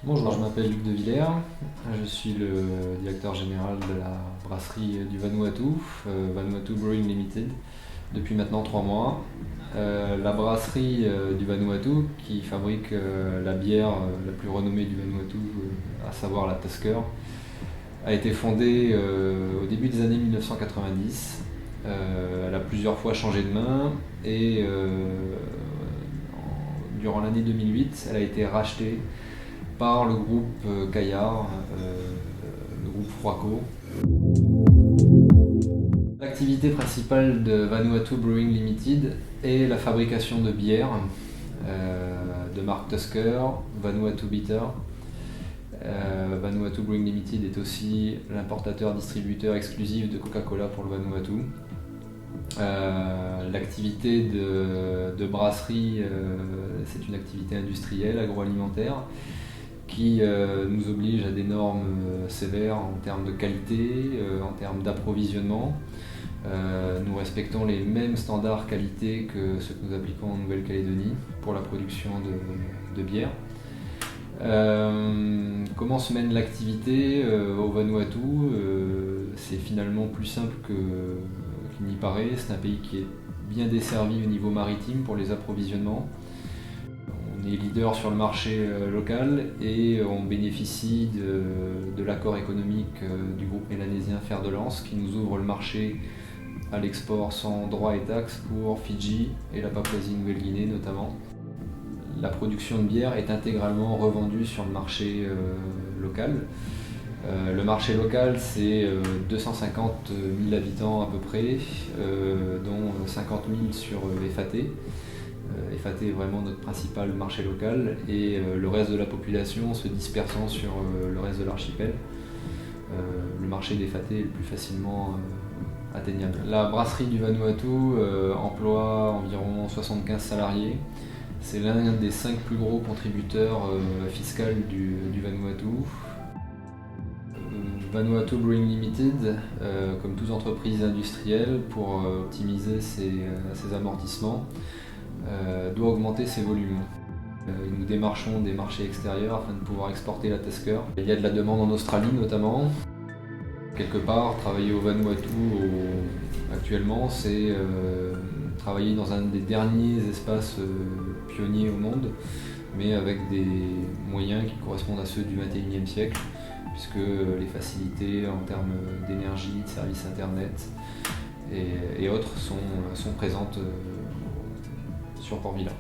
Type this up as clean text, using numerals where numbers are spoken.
Bonjour, je m'appelle Luc de Villers, je suis le directeur général de la brasserie du Vanuatu, Vanuatu Brewing Limited, depuis maintenant 3 mois. La brasserie du Vanuatu, qui fabrique la bière la plus renommée du Vanuatu, à savoir la Tusker, a été fondée au début des années 1990. Elle a plusieurs fois changé de main et durant l'année 2008, elle a été rachetée par le groupe Caillard, le groupe Froico. L'activité principale de Vanuatu Brewing Limited est la fabrication de bières de marque Tusker, Vanuatu Bitter. Vanuatu Brewing Limited est aussi l'importateur-distributeur exclusif de Coca-Cola pour le Vanuatu. L'activité de brasserie, c'est une activité industrielle, agroalimentaire, qui nous oblige à des normes sévères en termes de qualité, en termes d'approvisionnement. Nous respectons les mêmes standards qualité que ceux que nous appliquons en Nouvelle-Calédonie pour la production de bière. Comment se mène l'activité au Vanuatu? C'est finalement plus simple qu'il n'y paraît. C'est un pays qui est bien desservi au niveau maritime pour les approvisionnements. On est leader sur le marché local et on bénéficie de l'accord économique du groupe mélanésien Fer de Lance qui nous ouvre le marché à l'export sans droits et taxes pour Fidji et la Papouasie-Nouvelle-Guinée notamment. La production de bière est intégralement revendue sur le marché local. Le marché local, c'est 250 000 habitants à peu près, dont 50 000 sur FAT. FAT est vraiment notre principal marché local et le reste de la population se dispersant sur le reste de l'archipel. Le marché des FAT est le plus facilement atteignable. La brasserie du Vanuatu emploie environ 75 salariés. C'est l'un des 5 plus gros contributeurs fiscaux du Vanuatu. Vanuatu Brewing Limited, comme toute entreprise industrielle, pour optimiser ses amortissements, doit augmenter ses volumes. Nous démarchons des marchés extérieurs afin de pouvoir exporter la Tusker. Il y a de la demande en Australie notamment. Quelque part, travailler au Vanuatu actuellement, c'est travailler dans un des derniers espaces pionniers au monde, mais avec des moyens qui correspondent à ceux du XXIe siècle, puisque les facilités en termes d'énergie, de services internet et autres sont présentes sur Port Vila.